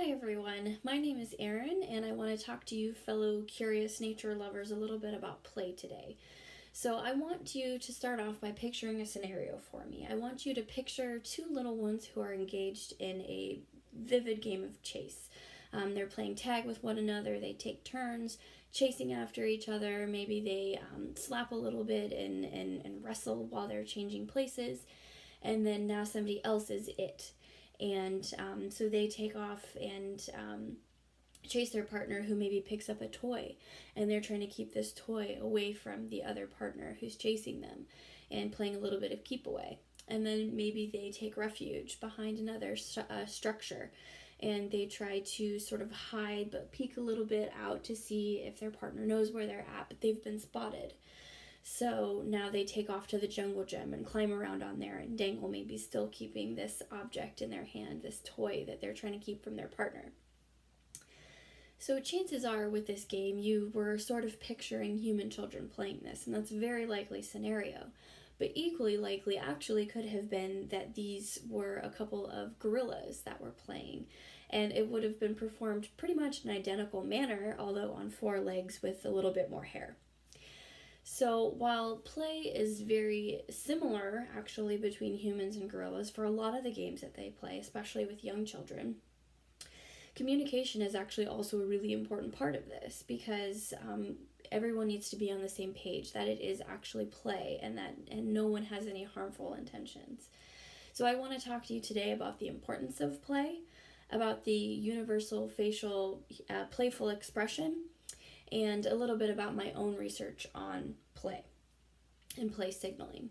Hi everyone, my name is Erin and I want to talk to you fellow curious nature lovers a little bit about play today. So I want you to start off by picturing a scenario for me. I want you to picture two little ones who are engaged in a vivid game of chase. They're playing tag with one another, they take turns chasing after each other, maybe they slap a little bit and wrestle while they're changing places, and then now somebody else is it. And so they take off and chase their partner who maybe picks up a toy, and they're trying to keep this toy away from the other partner who's chasing them and playing a little bit of keep away. And then maybe they take refuge behind another structure and they try to sort of hide but peek a little bit out to see if their partner knows where they're at, but they've been spotted. So now they take off to the jungle gym and climb around on there and dangle, maybe still keeping this object in their hand, this toy that they're trying to keep from their partner. So chances are with this game you were sort of picturing human children playing this, and that's a very likely scenario. But equally likely actually could have been that these were a couple of gorillas that were playing, and it would have been performed pretty much in an identical manner, although on four legs with a little bit more hair. So while play is very similar actually between humans and gorillas for a lot of the games that they play, especially with young children, communication is actually also a really important part of this because everyone needs to be on the same page that it is actually play and no one has any harmful intentions. So I want to talk to you today about the importance of play, about the universal facial playful expression, and a little bit about my own research on play and play signaling.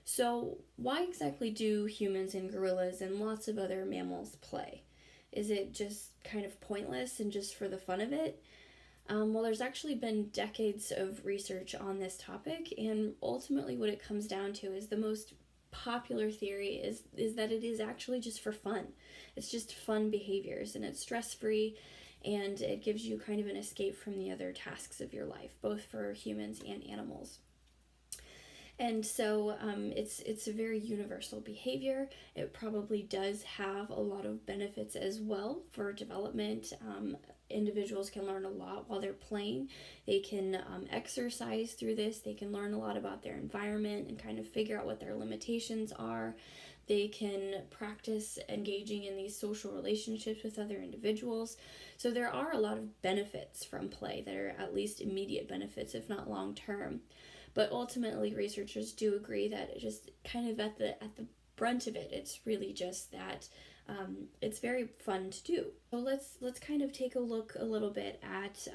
So why exactly do humans and gorillas and lots of other mammals play? Is it just kind of pointless and just for the fun of it? Well, there's actually been decades of research on this topic, and ultimately what it comes down to is the most popular theory is that it is actually just for fun. It's just fun behaviors, and it's stress-free, and it gives you kind of an escape from the other tasks of your life, both for humans and animals. And so it's a very universal behavior. It probably does have a lot of benefits as well for development. Individuals can learn a lot while they're playing. They can exercise through this. They can learn a lot about their environment and kind of figure out what their limitations are. They can practice engaging in these social relationships with other individuals. So there are a lot of benefits from play that are at least immediate benefits, if not long term. But ultimately, researchers do agree that just kind of at the brunt of it, it's really just that it's very fun to do. So let's kind of take a look a little bit at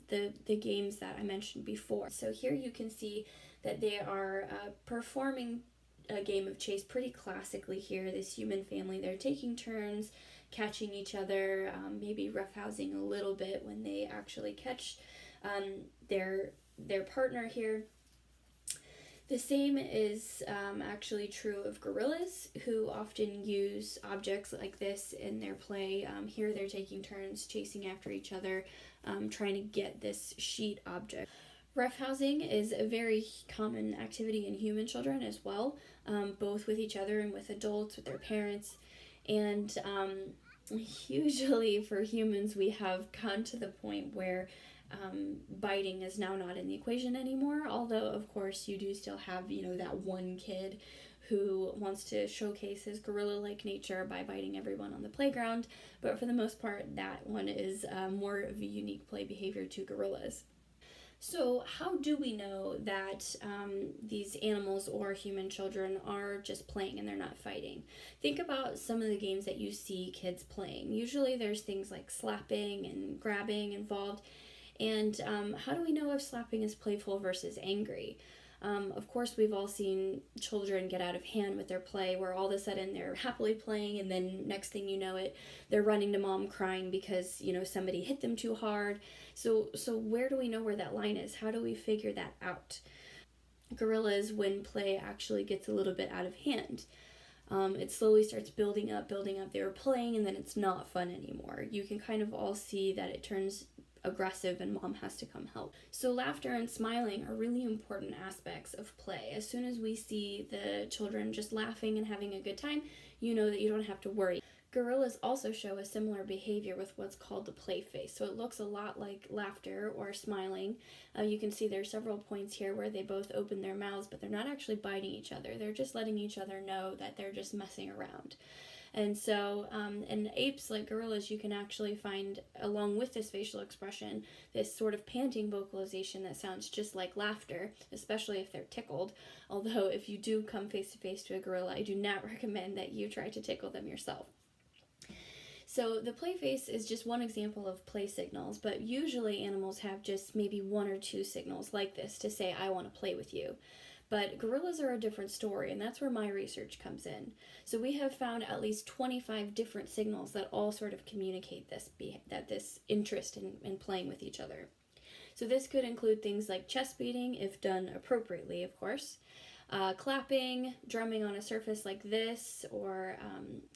the games that I mentioned before. So here you can see that they are performing a game of chase pretty classically here. This human family, they're taking turns catching each other, maybe roughhousing a little bit when they actually catch their partner here. The same is actually true of gorillas, who often use objects like this in their play. Here they're taking turns chasing after each other, trying to get this sheet object. Roughhousing is a very common activity in human children as well, both with each other and with adults, with their parents. And usually for humans, we have gone to the point where biting is now not in the equation anymore, although of course you do still have, that one kid who wants to showcase his gorilla-like nature by biting everyone on the playground, but for the most part that one is more of a unique play behavior to gorillas. So how do we know that these animals or human children are just playing and they're not fighting? Think about some of the games that you see kids playing. Usually there's things like slapping and grabbing involved. And how do we know if slapping is playful versus angry? Of course, we've all seen children get out of hand with their play where all of a sudden they're happily playing and then next thing you know it, they're running to mom crying because, somebody hit them too hard. So where do we know where that line is? How do we figure that out? Gorillas, when play actually gets a little bit out of hand, it slowly starts building up. They were playing and then it's not fun anymore. You can kind of all see that it turns aggressive and mom has to come help. So laughter and smiling are really important aspects of play. As soon as we see the children just laughing and having a good time, you know that you don't have to worry. Gorillas also show a similar behavior with what's called the play face. So it looks a lot like laughter or smiling. You can see there's several points here where they both open their mouths, but they're not actually biting each other. They're just letting each other know that they're just messing around. And so in apes like gorillas, you can actually find, along with this facial expression, this sort of panting vocalization that sounds just like laughter, especially if they're tickled. Although if you do come face to face to a gorilla, I do not recommend that you try to tickle them yourself. So the play face is just one example of play signals, but usually animals have just maybe one or two signals like this to say, I want to play with you. But gorillas are a different story, and that's where my research comes in. So we have found at least 25 different signals that all sort of communicate this interest in playing with each other. So this could include things like chest beating, if done appropriately, of course, clapping, drumming on a surface like this, or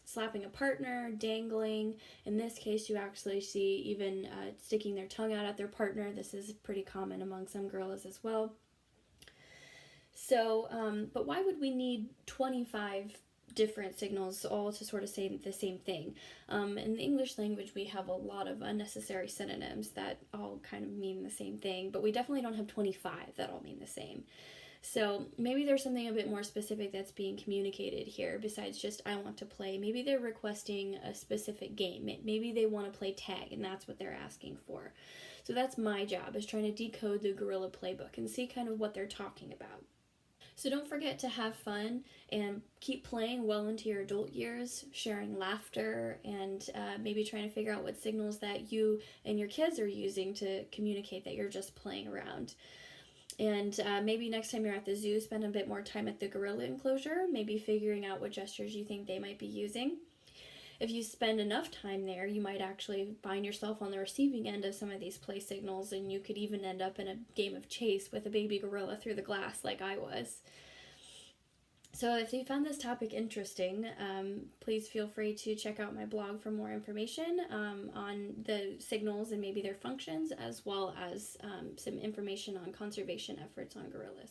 slapping a partner, dangling. In this case, you actually see even sticking their tongue out at their partner. This is pretty common among some gorillas as well. So, but why would we need 25 different signals all to sort of say the same thing? In the English language, we have a lot of unnecessary synonyms that all kind of mean the same thing, but we definitely don't have 25 that all mean the same. So maybe there's something a bit more specific that's being communicated here besides just I want to play. Maybe they're requesting a specific game. Maybe they want to play tag and that's what they're asking for. So that's my job, is trying to decode the gorilla playbook and see kind of what they're talking about. So don't forget to have fun and keep playing well into your adult years, sharing laughter, and maybe trying to figure out what signals that you and your kids are using to communicate that you're just playing around. And maybe next time you're at the zoo, spend a bit more time at the gorilla enclosure, maybe figuring out what gestures you think they might be using. If you spend enough time there, you might actually find yourself on the receiving end of some of these play signals, and you could even end up in a game of chase with a baby gorilla through the glass like I was. So if you found this topic interesting, please feel free to check out my blog for more information on the signals and maybe their functions, as well as some information on conservation efforts on gorillas.